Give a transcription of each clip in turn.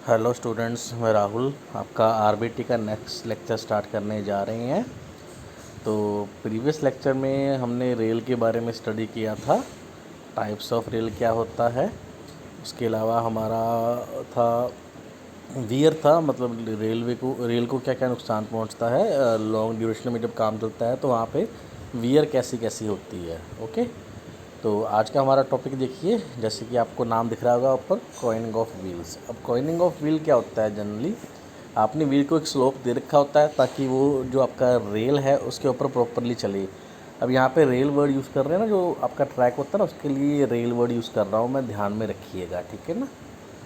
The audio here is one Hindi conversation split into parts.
हेलो स्टूडेंट्स, मैं राहुल आपका आरबीटी का नेक्स्ट लेक्चर स्टार्ट करने जा रहे हैं। तो प्रीवियस लेक्चर में हमने रेल के बारे में स्टडी किया था, टाइप्स ऑफ रेल क्या होता है। उसके अलावा हमारा था वियर था, मतलब रेल को क्या क्या नुकसान पहुंचता है लॉन्ग ड्यूरेशन में जब काम चलता है, तो वहाँ पे वियर कैसी कैसी होती है। ओके, तो आज का हमारा टॉपिक देखिए, जैसे कि आपको नाम दिख रहा होगा ऊपर, कॉइनिंग ऑफ व्हील्स। अब कॉइनिंग ऑफ व्हील क्या होता है? जनरली आपने व्हील को एक स्लोप दे रखा होता है ताकि वो जो आपका रेल है उसके ऊपर प्रॉपरली चले। अब यहाँ पे रेल वर्ड यूज़ कर रहे हैं ना, जो आपका ट्रैक होता है ना, उसके लिए रेल वर्ड यूज़ कर रहा हूँ मैं, ध्यान में रखिएगा, ठीक है ना।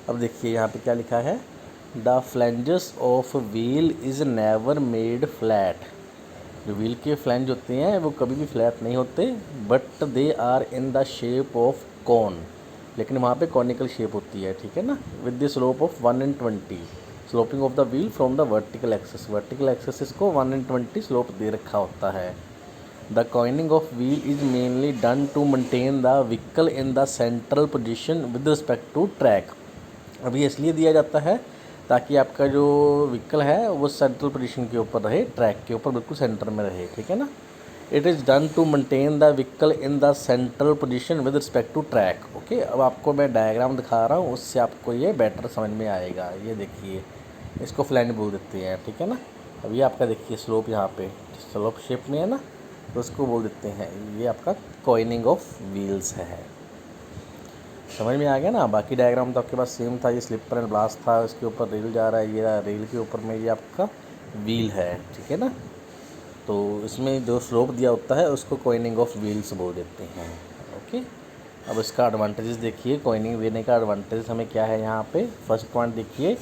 अब देखिए यहाँ पे क्या लिखा है, the flanges of wheel is never made flat. जो व्हील के फ्लैंज होते हैं वो कभी भी फ्लैट नहीं होते, but they are in the shape of cone. लेकिन वहाँ पे कॉनिकल शेप होती है, ठीक है ना, with the slope of 1/20 sloping of the wheel from the vertical axis को 1/20 स्लोप दे रखा होता है। The coning of wheel is mainly done to maintain the vehicle in the central position with respect to track. अब ये इसलिए दिया जाता है ताकि आपका जो व्हीकल है वो सेंट्रल पोजीशन के ऊपर रहे, ट्रैक के ऊपर बिल्कुल सेंटर में रहे, ठीक है ना। It is done to maintain the vehicle in the central position with respect to track. Okay, अब आपको मैं डायग्राम दिखा रहा हूँ, उससे आपको ये बेटर समझ में आएगा। ये देखिए, इसको फ्लैंज बोल देते हैं, ठीक है ना। अब ये आपका देखिए स्लोप, यहाँ पे स्लोप शेप में है ना, तो उसको बोल देते हैं, ये आपका कॉइनिंग ऑफ व्हील्स है। समझ में आ गया ना। बाकी डायग्राम तो आपके पास सेम था, ये स्लिपर एंड ब्लास्ट था, इसके ऊपर रेल जा रहा है, ये रेल के ऊपर में ये आपका व्हील है, ठीक है ना। तो इसमें जो स्लोप दिया होता है उसको कॉइनिंग ऑफ व्हील्स बोल देते हैं। ओके, अब इसका एडवांटेजेस देखिए, कॉइनिंग देने का एडवांटेज हमें क्या है यहाँ पे। फर्स्ट पॉइंट देखिए,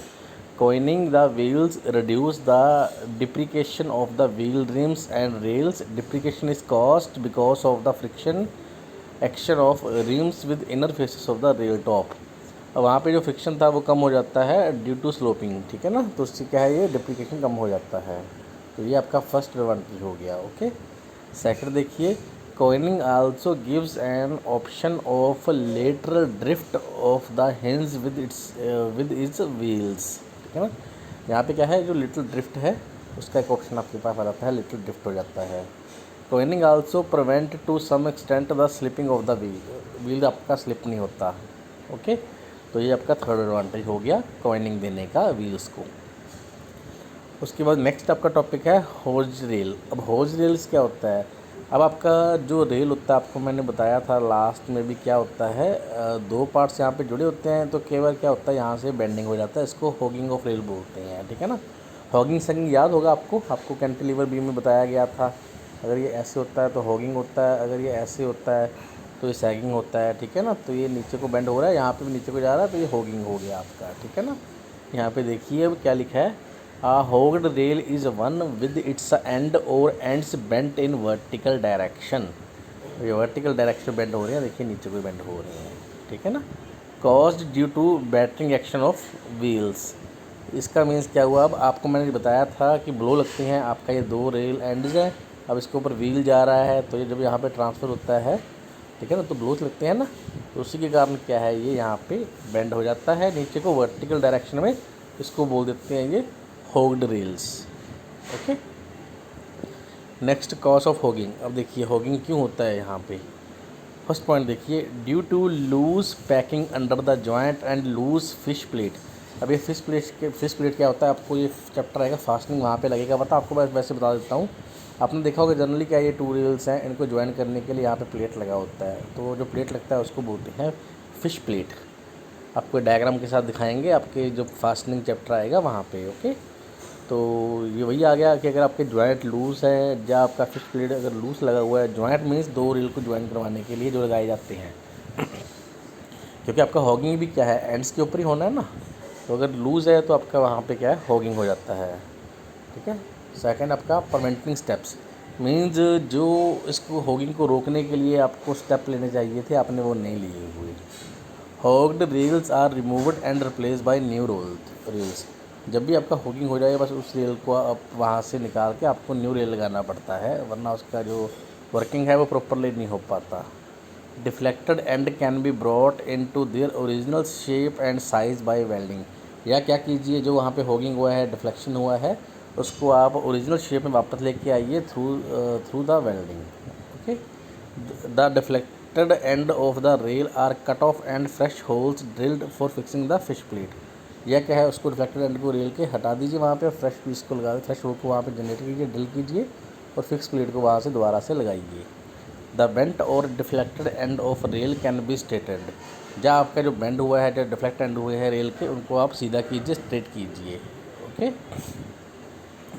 coning the wheels reduce the depreciation of the wheel rims and rails. Depreciation is caused because of the friction action of rims with inner faces of the rail top. अब वहाँ पे जो फ्रिक्शन था वो कम हो जाता है ड्यू टू स्लोपिंग, ठीक है ना। तो उससे क्या है, ये डिप्रिकेशन कम हो जाता है। तो ये आपका फर्स्ट एडवांटेज हो गया। ओके, सेकंड देखिए, coining also gives an option of lateral drift of the hinge with its wheels, ठीक है ना। यहाँ पे क्या है, जो लिटिल ड्रिफ्ट है उसका एक ऑप्शन आपके पास आ जाता है, लिटिल ड्रिफ्ट हो जाता है। Coning also prevent to some extent the slipping of the wheel आपका स्लिप नहीं होता। ओके, तो ये आपका थर्ड एडवांटेज हो गया कॉइनिंग देने का व्हील्स को। उसके बाद नेक्स्ट आपका टॉपिक है होज रेल। अब होज रेल्स क्या होता है? अब आपका जो रेल होता है, आपको मैंने बताया था लास्ट में भी, क्या होता है, दो पार्ट्स यहाँ पे जुड़े होते हैं, तो केवल क्या होता है, यहाँ से बेंडिंग हो जाता है, इसको होगिंग ऑफ रेल बोलते हैं, ठीक है ना। हॉगिंग सेगिंग याद होगा आपको कैंटिलीवर बीम में बताया गया था। अगर ये ऐसे होता है तो हॉगिंग होता है, अगर ये ऐसे होता है तो ये सैगिंग होता है, ठीक है ना। तो ये नीचे को बेंड हो रहा है, यहाँ पे भी नीचे को जा रहा है, तो ये हॉगिंग हो गया आपका, ठीक है ना। यहाँ पे देखिए अब क्या लिखा है, a hogged rail is one with its end और ends bent in vertical direction. ये वर्टिकल डायरेक्शन बेंड हो रहे हैं, देखिए नीचे को बेंड हो रहे हैं, ठीक है ना। Caused due to battering action of wheels. इसका मीन्स क्या हुआ, अब आपको मैंने बताया था कि ब्लो लगते हैं, आपका ये दो रेल एंड्स हैं, अब इसके ऊपर व्हील जा रहा है, तो ये जब यहाँ पे ट्रांसफ़र होता है, ठीक है ना, तो ब्लोज लगते हैं ना, तो उसी के कारण क्या है, ये यहाँ पे बेंड हो जाता है नीचे को वर्टिकल डायरेक्शन में। इसको बोल देते हैं ये hogged rails. Okay, next cause of hogging. अब देखिए होगिंग क्यों होता है यहाँ पे। फर्स्ट पॉइंट देखिए, due to loose packing under the joint and loose fish plate. अब ये फिश प्लेट क्या होता है, आपको ये चैप्टर आएगा फास्टनिंग, वहाँ पे लगेगा पता आपको। मैं वैसे बता देता हूँ, आपने देखा होगा जनरली क्या, ये टू रेल्स हैं, इनको ज्वाइन करने के लिए यहाँ पे प्लेट लगा होता है, तो जो प्लेट लगता है उसको बोलते हैं फिश प्लेट। आपको डायग्राम के साथ दिखाएंगे, आपके जो फास्टनिंग चैप्टर आएगा वहाँ पे। ओके, तो ये वही आ गया कि अगर आपके जॉइंट लूज़ है या आपका फिश प्लेट अगर लूज़ लगा हुआ है, जॉइंट मीन्स दो रेल को ज्वाइन करवाने के लिए जो लगाए जाते हैं, क्योंकि आपका हॉगिंग भी क्या है, एंड्स के ऊपर ही होना है ना, तो अगर लूज़ है तो आपका वहाँ पे क्या है, हॉगिंग हो जाता है, ठीक है। सेकंड आपका परमेंटिंग स्टेप्स, मीन्स जो इसको हॉगिंग को रोकने के लिए आपको स्टेप लेने चाहिए थे, आपने वो नहीं लिए हुए। Hogged rails are removed and replace by new rails. जब भी आपका हॉगिंग हो जाए, बस उस रेल को आप वहाँ से निकाल के आपको न्यू रेल लगाना पड़ता है, वरना उसका जो वर्किंग है वो प्रॉपरली नहीं हो पाता। Deflected end can be brought in to their original shape and size by welding. या क्या कीजिए, जो वहाँ पे होगिंग हुआ है, डिफ्लेक्शन हुआ है, उसको आप ओरिजिनल शेप में वापस लेके आइए through the welding. Okay, the deflected end of the rail are cut off and fresh holes drilled for fixing the fish plate. यह क्या है, उसको डिफ्लेक्टेड एंड को रेल के हटा दीजिए, वहाँ पे फ्रेश पीस को लगा, फ्रेश होल को वहाँ पे जनरेट कीजिए, ड्रिल कीजिए और फिक्स प्लेट को वहाँ से दोबारा से लगाइए। द बेंट और deflected end of rail can be striated. जहाँ आपका जो बेंड हुआ है, जो डिफ्लेक्ट एंड हुए हैं रेल के, उनको आप सीधा कीजिए, स्ट्रेट कीजिए। Okay,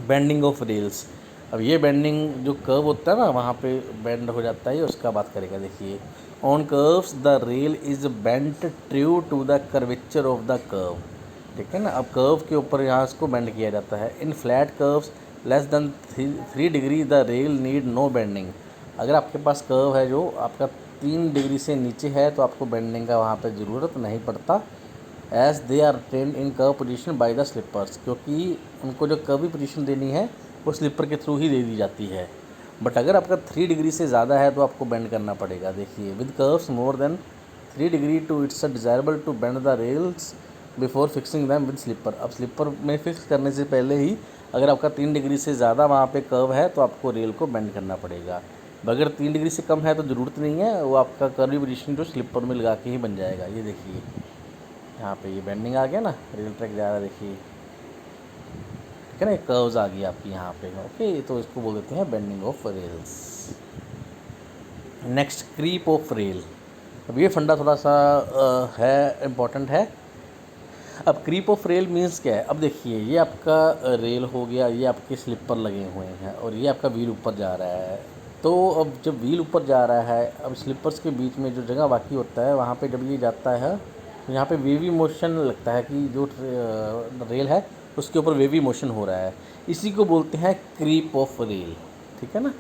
bending of rails. अब ये बेंडिंग जो कर्व होता है ना, वहाँ पे बेंड हो जाता है, ये उसका बात करेगा। देखिए, on curves the rail is bent true to the curvature of the curve. ठीक है ना, अब कर्व के ऊपर यहाँ इसको बेंड किया जाता है। In flat curves less than 3 degree the rail need no bending. अगर आपके पास कर्व है जो आपका 3 डिग्री से नीचे है, तो आपको बेंडिंग का वहाँ पे ज़रूरत नहीं पड़ता। As they are trained in curve position by the sleepers, क्योंकि उनको जो कर्वी पोजीशन देनी है वो स्लिपर के थ्रू ही दे दी जाती है। बट अगर आपका 3 डिग्री से ज़्यादा है तो आपको बेंड करना पड़ेगा। देखिए, with curves more than 3 degree to it's desirable to bend the rails before fixing them with sleeper. अब स्लिपर में फिक्स करने से पहले ही अगर आपका 3 डिग्री से ज़्यादा वहाँ पे कर्व है तो आपको रेल को बेंड करना पड़ेगा। अगर 3 डिग्री से कम है तो ज़रूरत नहीं है, वो आपका कर्वी पोजीशन जो स्लिपर में लगा के ही बन जाएगा। ये देखिए, यहाँ पे ये बेंडिंग आ गया ना, रेल ट्रैक जा रहा है, देखिए, ठीक है ना, कर्व्स आ गई आपकी यहाँ पे। ओके, तो इसको बोल देते हैं bending of rails. Next, creep of rail. अब ये फंडा थोड़ा सा है, इम्पॉर्टेंट है। अब क्रीप ऑफ रेल मीन्स क्या है। अब देखिए, ये आपका रेल हो गया, ये आपके स्लिपर लगे हुए हैं और ये आपका व्हील ऊपर जा रहा है। तो अब जब व्हील ऊपर जा रहा है, अब स्लिपर्स के बीच में जो जगह बाकी होता है, वहाँ पे जब ये जाता है तो यहाँ पे वेवी मोशन लगता है कि जो रेल है उसके ऊपर वेवी मोशन हो रहा है। इसी को बोलते हैं क्रीप ऑफ रेल। ठीक है ना।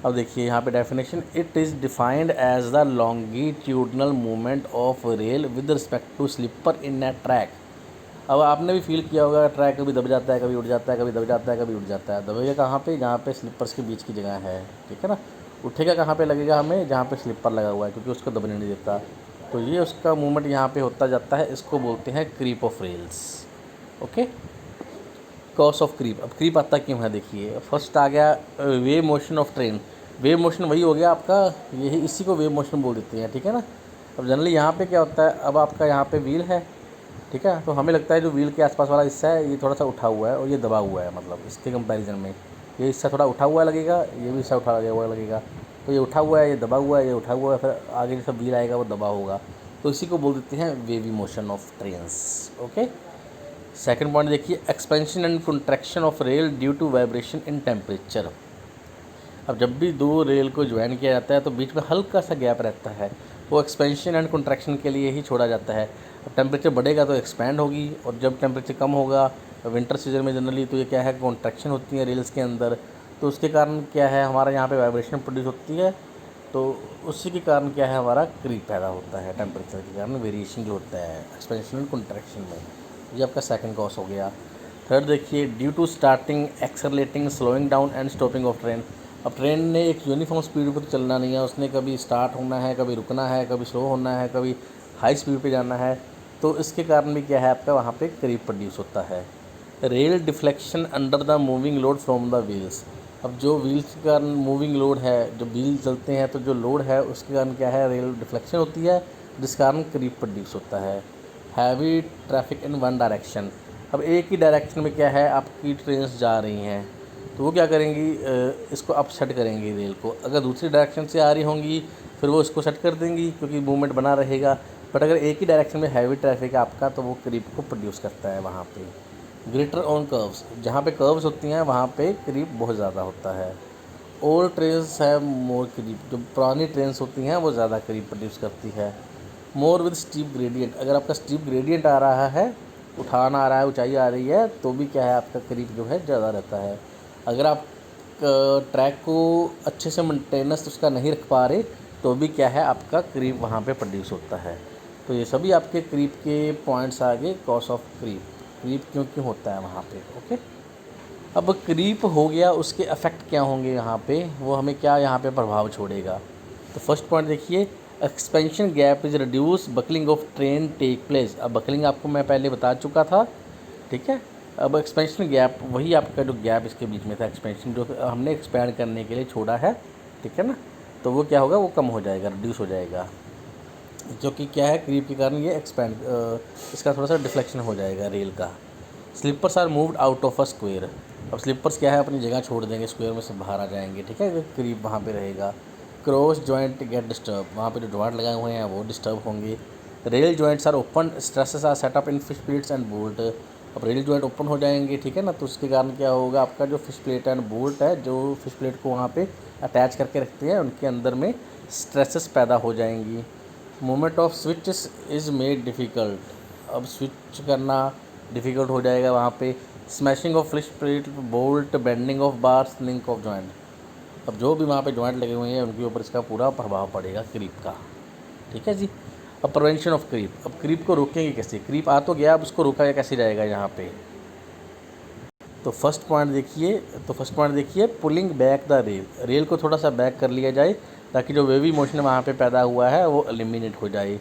अब देखिए यहाँ पे definition, it is defined as the longitudinal movement of rail with respect to sleeper in a track. अब आपने भी फील किया होगा, ट्रैक कभी दब जाता है, कभी उठ जाता है, कभी दब जाता है, कभी उठ जाता है। दबेगा कहाँ पे, जहाँ पे स्लिपर्स के बीच की जगह है। ठीक है ना। उठेगा कहाँ पे लगेगा हमें, जहाँ पे स्लिपर लगा हुआ है, क्योंकि उसको दबने नहीं देता। तो ये उसका मूवमेंट यहाँ पे होता जाता है, इसको बोलते हैं creep of rails. Okay, cause of creep. अब क्रीप आता क्यों है, देखिए, फर्स्ट आ गया wave motion of train. Wave motion वही हो गया आपका, यही इसी को वेव मोशन बोल देते हैं। ठीक है ना। अब जनरली यहाँ पे क्या होता है, अब आपका यहाँ पे व्हील है, ठीक है, तो हमें लगता है जो व्हील के आसपास वाला हिस्सा है ये थोड़ा सा उठा हुआ है और ये दबा हुआ है, मतलब इसके कंपैरिजन में ये हिस्सा थोड़ा उठा हुआ लगेगा, ये भी हिस्सा उठा हुआ लगेगा। तो ये उठा हुआ है, ये दबा हुआ है, ये उठा हुआ है, फिर आगे जैसा व्हील आएगा वो दबा होगा। तो इसी को बोल देते हैं wavy motion of trains. Okay, second point देखिए, expansion and contraction of rail due to vibration in temperature. अब जब भी दो रेल को ज्वाइन किया जाता है तो बीच में हल्का सा गैप रहता है, वो एक्सपेंशन एंड कंट्रैक्शन के लिए ही छोड़ा जाता है। अब टेम्परेचर बढ़ेगा तो एक्सपैंड होगी, और जब टेम्परेचर कम होगा विंटर सीजन में जनरली, तो ये क्या है, कॉन्ट्रैक्शन होती है रेल्स के अंदर। तो उसके कारण क्या है, हमारा यहाँ पे वाइब्रेशन प्रोड्यूस होती है, तो उसी के कारण क्या है, हमारा क्रीप पैदा होता है, टेम्परेचर के कारण वेरिएशन जो होता है एक्सपेंशन एंड कंट्रैक्शन में। ये आपका सेकंड कॉज हो गया। थर्ड देखिए, due to starting, accelerating, slowing down and stopping of train. अब ट्रेन ने एक यूनिफॉर्म स्पीड पर तो चलना नहीं है, उसने कभी स्टार्ट होना है, कभी रुकना है, कभी स्लो होना है, कभी हाई स्पीड पे जाना है। तो इसके कारण भी क्या है, आपका वहाँ पे क्रीप प्रोड्यूस होता है। Rail deflection under the moving load from the wheels. अब जो व्हील्स के कारण मूविंग लोड है, जो व्हील चलते हैं तो जो लोड है उसके कारण क्या है, रेल डिफ्लेक्शन होती है, जिस कारण क्रीप प्रोड्यूस होता है। Heavy traffic in one direction. अब एक ही डायरेक्शन में क्या है, आपकी ट्रेन्स जा रही हैं, तो वो क्या करेंगी, इसको अप सेट करेंगी रेल को। अगर दूसरी डायरेक्शन से आ रही होंगी फिर वो इसको सेट कर देंगी, क्योंकि मूवमेंट बना रहेगा। बट अगर एक ही डायरेक्शन में हैवी ट्रैफिक है आपका, तो वो क्रीप को प्रोड्यूस करता है वहाँ पे। ग्रेटर ऑन कर्व्स, जहाँ पे कर्व्स होती हैं वहाँ पे क्रीप बहुत ज़्यादा होता है। ओल्ड ट्रेन्स है मोर क्रीप, जो पुरानी ट्रेन्स होती हैं वो ज़्यादा क्रीप प्रोड्यूस करती है। मोर विद स्टीप ग्रेडियंट, अगर आपका स्टीप ग्रेडियंट आ रहा है, उठान आ रहा है, ऊंचाई आ रही है, तो भी क्या है, आपका क्रीप जो है ज़्यादा रहता है। अगर आप ट्रैक को अच्छे से मेंटेनेंस उसका नहीं रख पा रहे, तो भी क्या है, आपका क्रीप वहाँ पे प्रोड्यूस होता है। तो ये सभी आपके क्रीप के पॉइंट्स आ गए, कॉज ऑफ क्रीप, क्रीप क्यों क्यों होता है वहाँ पे। ओके, अब क्रीप हो गया, उसके इफ़ेक्ट क्या होंगे यहाँ पे, वो हमें क्या यहाँ पे प्रभाव छोड़ेगा। तो फर्स्ट पॉइंट देखिए, expansion gap is reduce, buckling of train take place. अब बकलिंग आपको मैं पहले बता चुका था, ठीक है। अब एक्सपेंशन गैप वही आपका जो गैप इसके बीच में था, एक्सपेंशन जो हमने एक्सपैंड करने के लिए छोड़ा है, ठीक है ना, तो वो क्या होगा, वो कम हो जाएगा, रिड्यूस हो जाएगा, क्योंकि क्या है, क्रीप के कारण ये एक्सपैंड इसका थोड़ा सा डिफ्लेक्शन हो जाएगा रेल का। Sleepers are moved out of a square. अब स्लीपर्स क्या है, अपनी जगह छोड़ देंगे, स्क्वायर में से बाहर आ जाएंगे, ठीक है, क्रीप वहाँ पे रहेगा। क्रॉस जॉइंट गेट डिस्टर्ब, वहाँ पे जो जॉइंट लगाए हुए हैं वो डिस्टर्ब होंगे। Rail joints are open, stresses are set up in fish plates and bolt. अब रेल जॉइंट ओपन हो जाएंगे, ठीक है ना, तो उसके कारण क्या होगा, आपका जो फिश प्लेट एंड बोल्ट है, जो फिश प्लेट को वहाँ पे अटैच करके रखते हैं, उनके अंदर में स्ट्रेसेस पैदा हो जाएंगी। Moment off switch is made difficult. अब स्विच करना डिफ़िकल्ट हो जाएगा वहाँ पे। Smashing of fish plate, bolt, bending of bars, link of joint. अब जो भी वहाँ पे जॉइंट लगे हुए हैं उनके ऊपर इसका पूरा प्रभाव पड़ेगा क्रीप का, ठीक है जी। अब प्रिवेंशन ऑफ क्रीप, अब क्रीप को रोकेंगे कैसे, क्रीप आ तो गया, अब उसको रोका कैसे जाएगा यहाँ पे। तो फर्स्ट पॉइंट देखिए, pulling back the rail, rail को थोड़ा सा बैक कर लिया जाए ताकि जो वेवी मोशन वहाँ पे पैदा हुआ है वो एलिमिनेट हो जाए।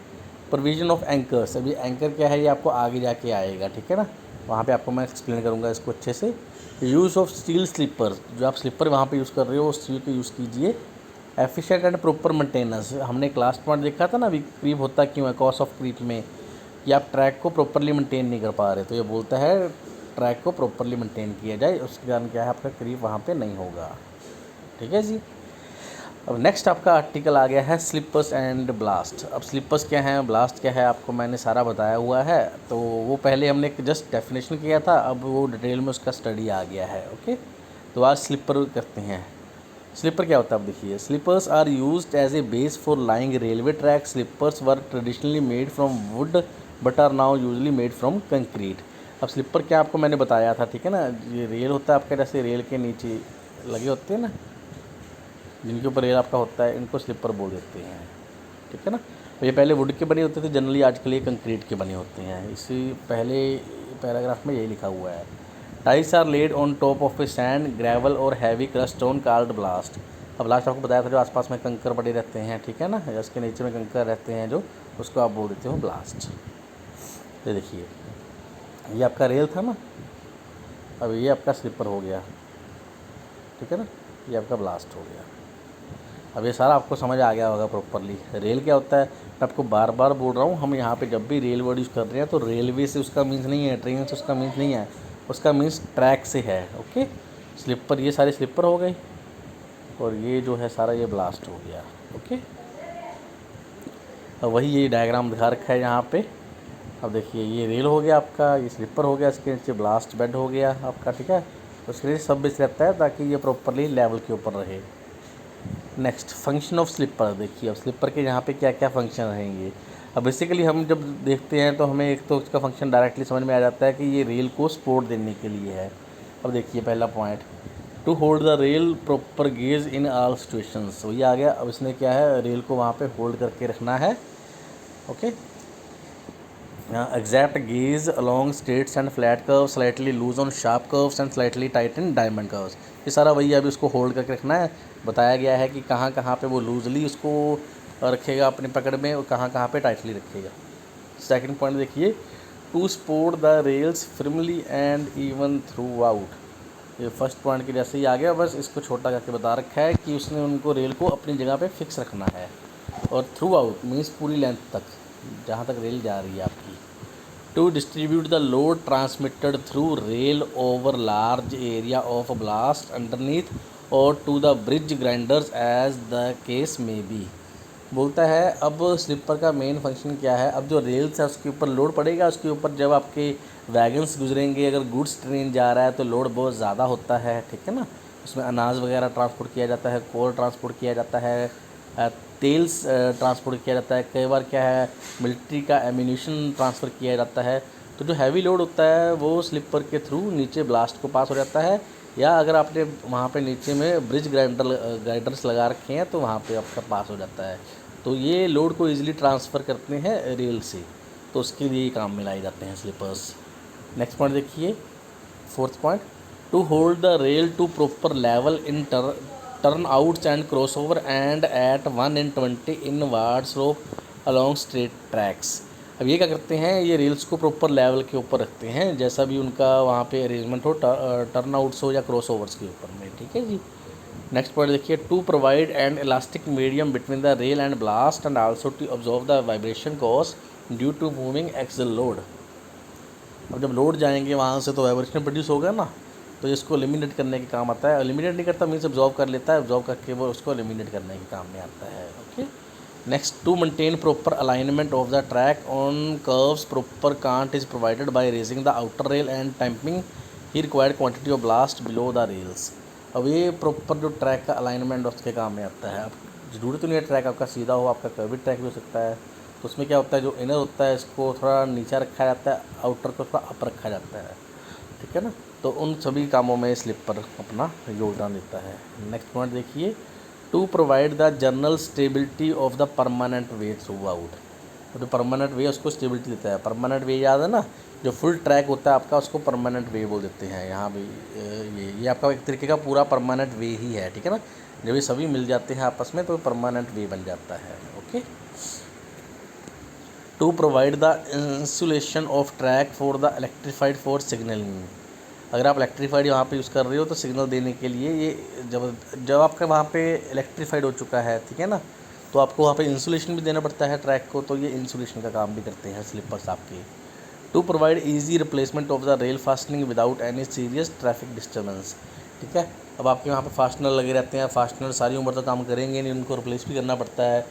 प्रोविजन ऑफ एंकर्स, अभी एंकर क्या है ये आपको आगे जाके आएगा, ठीक है ना, वहाँ पे आपको मैं एक्सप्लेन करूँगा इसको अच्छे से। यूज़ ऑफ स्टील स्लीपर, जो आप स्लीपर वहाँ पे यूज़ कर रहे हो उस स्टील को यूज़ कीजिए। एफिशिएंट एंड प्रॉपर मेंटेनेंस, हमने क्लास पॉइंट देखा था ना, अभी क्रीप होता क्यों है, कॉज ऑफ क्रीप में, कि आप ट्रैक को प्रॉपरली मेंटेन नहीं कर पा रहे, तो ये बोलता है ट्रैक को प्रॉपरली मेंटेन किया जाए, उसके कारण क्या है, आपका क्रीप वहाँ पे नहीं होगा, ठीक है जी। अब नेक्स्ट आपका आर्टिकल आ गया है स्लिपर्स एंड ब्लास्ट। अब स्लिपर्स क्या हैं, ब्लास्ट क्या है, आपको मैंने सारा बताया हुआ है, तो वो पहले हमने जस्ट डेफिनेशन किया था, अब वो डिटेल में उसका स्टडी आ गया है, ओके। तो आज स्लिपर करते हैं। स्लीपर क्या होता है, अब देखिए, sleepers are used as a base for lying railway track. Sleepers were traditionally made from wood but are now usually made from concrete. अब स्लीपर क्या आपको मैंने बताया था, ठीक है ना, ये रेल होता है आपका, जैसे रेल के नीचे लगे होते हैं ना, जिनके ऊपर रेल आपका होता है, इनको स्लीपर बोल देते हैं, ठीक है ना। ये पहले वुड के बने होते थे जनरली, आजकल ये कंक्रीट के बने होते हैं, इसी पहले पैराग्राफ में यही लिखा हुआ है। Tiles are laid on top of a sand, gravel और heavy crust stone called ballast. अब लास्ट आपको बताया था, जो आसपास में कंकर पड़े रहते हैं, ठीक है ना, या उसके नीचे में कंकर रहते हैं जो, उसको आप बोल देते हो ब्लास्ट। ये देखिए, ये आपका रेल था ना, अब ये आपका स्लीपर हो गया, ठीक है ना, ये आपका ब्लास्ट हो गया। अब ये सारा आपको समझ आ गया होगा प्रॉपरली। रेल क्या होता है, मैं आपको बार बार बोल रहा हूँ, हम यहाँ पे जब भी रेल वर्ड यूज़ कर रहे हैं तो रेलवे से उसका मीन्स नहीं है, ट्रेन से उसका मीन्स नहीं है, उसका मीन्स ट्रैक से है, ओके। स्लीपर, ये सारे स्लीपर हो गए, और ये जो है सारा ये ब्लास्ट हो गया, ओके। अब वही ये डायग्राम दिखा रखा है यहाँ पे। अब देखिए, ये रेल हो गया आपका, ये स्लीपर हो गया, इसके नीचे ब्लास्ट बेड हो गया आपका, ठीक है। उसके नीचे सब बेस रहता है ताकि ये प्रॉपरली लेवल के ऊपर रहे। Next, function of sleeper. देखिए, अब स्लीपर के यहाँ पे क्या क्या फंक्शन रहेंगे। अब बेसिकली हम जब देखते हैं तो हमें एक तो इसका फंक्शन डायरेक्टली समझ में आ जाता है कि ये रेल को सपोर्ट देने के लिए है। अब देखिए, पहला point, to hold the rail proper gauge in all situations, वही आ गया। अब इसने क्या है, रेल को वहाँ पे होल्ड करके रखना है, okay. Exact gauge along straights and flat curve, slightly loose on sharp curves and slightly tight in diamond curves. ये सारा वही अभी उसको होल्ड करके रखना है। बताया गया है कि कहाँ कहाँ पे वो लूजली उसको रखेगा अपनी पकड़ में, और कहाँ कहाँ पे टाइटली रखेगा। सेकंड पॉइंट देखिए, to support the rails firmly and even throughout. ये फर्स्ट पॉइंट के जैसे ही आ गया, बस इसको छोटा करके बता रखा है कि उसने उनको रेल को अपनी जगह पे फिक्स रखना है। और थ्रू आउट मीन्स पूरी लेंथ तक, जहाँ तक रेल जा रही है आपकी। To distribute the load transmitted through rail over large area of ballast underneath और to the bridge grinders as the case may be. बोलता है अब स्लीपर का मेन फंक्शन क्या है, अब जो रेल्स है उसके ऊपर लोड पड़ेगा, उसके ऊपर जब आपके वैगन्स गुजरेंगे, अगर गुड्स ट्रेन जा रहा है तो लोड बहुत ज़्यादा होता है, ठीक है ना। उसमें अनाज वगैरह ट्रांसपोर्ट किया जाता है, कोल ट्रांसपोर्ट किया जाता है, तेल्स ट्रांसपोर्ट किया जाता है, कई बार क्या है, मिलिट्री का एम्यूनिशन ट्रांसफ़र किया जाता है। तो जो हैवी लोड होता है वो स्लीपर के थ्रू नीचे ब्लास्ट को पास हो जाता है, या अगर आपने वहाँ पे नीचे में ब्रिज ग्राइंडर्स लगा रखे हैं तो वहाँ पे आपका पास हो जाता है। तो ये लोड को इजीली ट्रांसफ़र करते हैं रेल से, तो उसके लिए काम में लाए जाते हैं स्लीपर्स। नेक्स्ट पॉइंट देखिए, fourth point, to hold the rail to proper level in turnouts and crossover and at 1 in 20 inward slope along straight tracks. अब ये क्या करते हैं, ये रेल्स को प्रॉपर लेवल के ऊपर रखते हैं, जैसा भी उनका वहाँ पे अरेंजमेंट हो, टर्न आउट्स हो या क्रॉस ओवर्स के ऊपर में, ठीक है जी। नेक्स्ट पॉइंट देखिए, to provide an elastic medium between the rail and ballast and also to absorb the vibration cause due to moving axle load. अब जब लोड जाएंगे वहाँ से तो वाइब्रेशन प्रोड्यूस होगा ना, तो इसको एलिमिनेट करने के काम आता है। एलिमिनेट नहीं करता मीन्स ऑब्जॉर्व कर लेता है, ऑब्जॉर्व करके वो उसको एलिमिनेट करने के काम में आता है। Okay, next, to maintain proper alignment of the track on curves proper cant is provided by raising the outer rail and tamping the required quantity of ballast below the rails. अब ये प्रॉपर जो ट्रैक का अलाइनमेंट उसके काम में आता है। अब जरूरी तो नहीं है ट्रैक आपका सीधा हो, आपका कर्वी ट्रैक भी हो सकता है, तो उसमें क्या होता है, जो इनर होता है इसको थोड़ा नीचा रखा जाता है, आउटर को थोड़ा अप रखा जाता है, ठीक है ना। तो उन सभी कामों में स्लिपर अपना योगदान देता है। नेक्स्ट पॉइंट देखिए, to provide the general stability of the permanent way throughout. तो परमानेंट वे उसको स्टेबिलिटी देता है। परमानेंट वे याद है ना, जो फुल ट्रैक होता है आपका उसको परमानेंट वे बोल देते हैं। यहाँ भी ये आपका एक तरीके का पूरा परमानेंट वे ही है, ठीक है ना। जब ये सभी मिल जाते हैं आपस में तो परमानेंट वे बन जाता है। Okay, to provide the insulation of track for the electrified for signalling. अगर आप इलेक्ट्रीफाइड वहाँ पे यूज़ कर रहे हो तो सिग्नल देने के लिए ये जब आपका वहाँ पे इलेक्ट्रीफाइड हो चुका है, ठीक है ना, तो आपको वहाँ पे इंसुलेशन भी देना पड़ता है ट्रैक को, तो ये इंसुलेशन का काम भी करते हैं स्लीपर्स आपके। To provide easy replacement of the rail fastening without any serious traffic disturbance, ठीक है। अब आपके वहाँ पे फास्टनर लगे रहते हैं, फास्टनर सारी उम्र तो काम करेंगे नहीं, उनको रिप्लेस भी करना पड़ता है,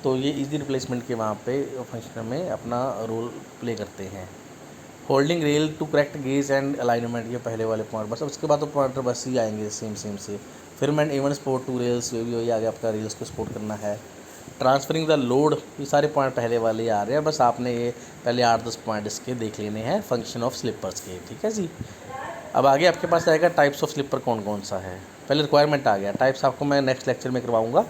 तो ये ईजी रिप्लेसमेंट के वहाँ पे फंक्शन में अपना रोल प्ले करते हैं। Holding rail to correct gauge and alignment, ये पहले वाले पॉइंट बस। अब उसके बाद तो पॉइंटर बस ही आएंगे सेम से। फिरमेंट इवन सपोर्ट टू रेल्स, ये भी वही आगे आपका रेल्स को सपोर्ट करना है। ट्रांसफरिंग द लोड, ये सारे पॉइंट पहले वाले ही आ रहे हैं, बस आपने ये पहले 8-10 पॉइंट इसके देख लेने हैं फंक्शन ऑफ स्लीपर्स के, ठीक है जी। अब आगे आपके पास आएगा टाइप्स ऑफ स्लीपर कौन कौन सा है। पहले रिक्वायरमेंट आ गया, टाइप्स आपको मैं नेक्स्ट लेक्चर में करवाऊंगा।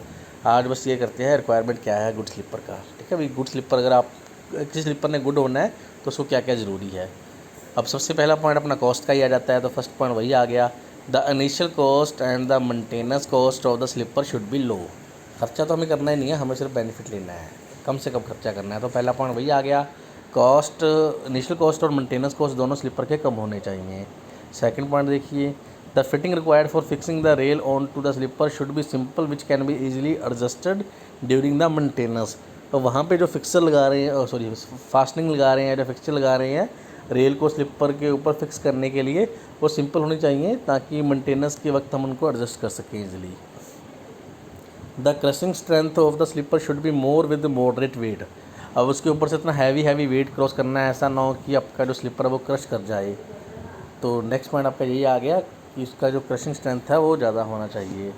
आज बस ये करते हैं रिक्वायरमेंट क्या है गुड स्लीपर का, ठीक है भाई। गुड स्लीपर, अगर आप किसी स्लीपर ने गुड होना है तो उसको क्या क्या ज़रूरी है। अब सबसे पहला पॉइंट अपना कॉस्ट का ही आ जाता है, तो फर्स्ट पॉइंट वही आ गया, the initial cost and the maintenance cost of the sleeper should be low. खर्चा तो हमें करना ही नहीं है, हमें सिर्फ बेनिफिट लेना है, कम से कम खर्चा करना है। तो पहला पॉइंट वही आ गया, कॉस्ट, इनिशियल कॉस्ट और मेंटेनेंस कॉस्ट दोनों स्लीपर के कम होने चाहिए। सेकंड पॉइंट देखिए, the fitting required for fixing the rail on to the sleeper should be simple which can be easily adjusted during the maintenance. तो वहाँ पे जो फिक्सर लगा रहे हैं, सॉरी फास्टनिंग लगा रहे हैं, जो फिक्सर लगा रहे हैं रेल को स्लीपर के ऊपर फिक्स करने के लिए, वो सिंपल होनी चाहिए ताकि मेंटेनेंस के वक्त हम उनको एडजस्ट कर सकें easily. The crushing strength of the sleeper should be more with moderate weight. अब उसके ऊपर से इतना हैवी वेट क्रॉस करना है, ऐसा ना हो कि आपका जो स्लीपर है वो क्रश कर जाए। तो नेक्स्ट पॉइंट आपका यही आ गया कि इसका जो क्रशिंग स्ट्रेंथ है वो ज़्यादा होना चाहिए।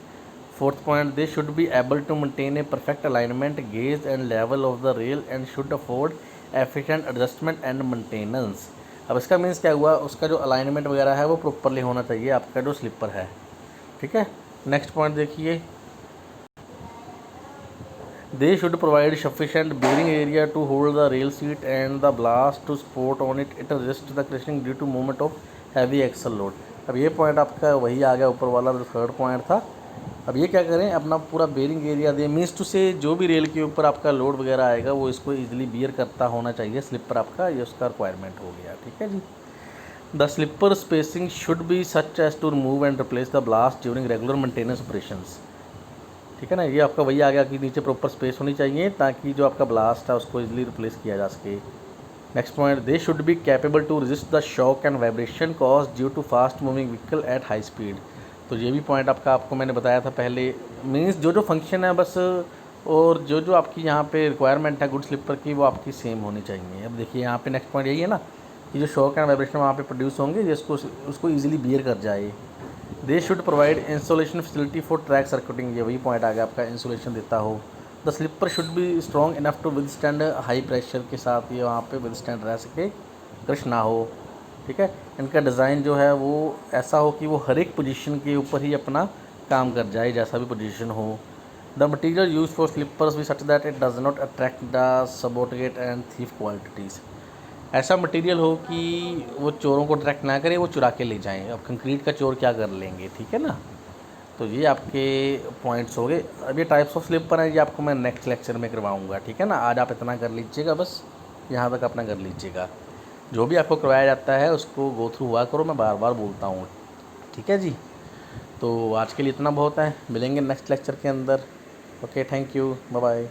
Fourth point, they should be able to maintain a perfect alignment, gauge and level of the rail and should afford efficient adjustment and maintenance. अब इसका मीन्स क्या हुआ, उसका जो अलाइनमेंट वगैरह है वो प्रॉपरली होना चाहिए आपका जो स्लीपर है, ठीक है। नेक्स्ट पॉइंट देखिए, they should provide sufficient bearing area to hold the rail seat and the ballast to support on it resist the crushing due to movement of heavy axle load. अब ये पॉइंट आपका वही आ गया ऊपर वाला जो थर्ड पॉइंट था। अब ये क्या करें, अपना पूरा बेयरिंग एरिया दें, मीन्स टू से जो भी रेल के ऊपर आपका लोड वगैरह आएगा वो इसको ईजिली बियर करता होना चाहिए स्लीपर आपका, ये उसका रिक्वायरमेंट हो गया, ठीक है जी। The sleeper spacing should be such as to remove and replace the ballast during regular maintenance operations, ठीक है ना। ये आपका वही आ गया कि नीचे प्रॉपर स्पेस होनी चाहिए ताकि जो आपका ब्लास्ट है उसको इजीली रिप्लेस किया जा सके। Next point, they should be capable to resist the shock and vibration cause due to fast moving vehicle at high speed. तो ये भी पॉइंट आपको मैंने बताया था पहले, मीन्स जो फंक्शन है बस, और जो आपकी यहाँ पे रिक्वायरमेंट है गुड स्लीपर की वो आपकी सेम होनी चाहिए। अब देखिए यहाँ पे नेक्स्ट पॉइंट यही है ना कि जो शॉक एंड वाइब्रेशन वहाँ पे प्रोड्यूस होंगे जिसको उसको ईजिली बियर कर जाए। They should provide insulation facility for track circuiting, ये वही पॉइंट आ गया आपका, इंसुलेशन देता हो। The sleeper should be strong enough to withstand high pressure के साथ ये वहाँ पे विदस्टैंड रह सके, क्रश ना हो, ठीक है। इनका डिज़ाइन जो है वो ऐसा हो कि वो हर एक पोजीशन के ऊपर ही अपना काम कर जाए, जैसा भी पोजीशन हो। The material use for sleepers be such that it does not attract the subordinate and thief qualities. ऐसा मटेरियल हो कि वो चोरों को अट्रैक्ट ना करे, वो चुरा के ले जाएं। अब कंक्रीट का चोर क्या कर लेंगे, ठीक है ना। तो ये आपके पॉइंट्स हो गए। अब ये टाइप्स ऑफ स्लिप पर है, ये आपको मैं नेक्स्ट लेक्चर में करवाऊँगा, ठीक है ना। आज आप इतना कर लीजिएगा, बस यहाँ तक अपना कर लीजिएगा। जो भी आपको करवाया जाता है उसको गो थ्रू हुआ करो, मैं बार बार बोलता हूँ, ठीक है जी। तो आज के लिए इतना बहुत है, मिलेंगे नेक्स्ट लेक्चर के अंदर। Okay, thank you, bye bye.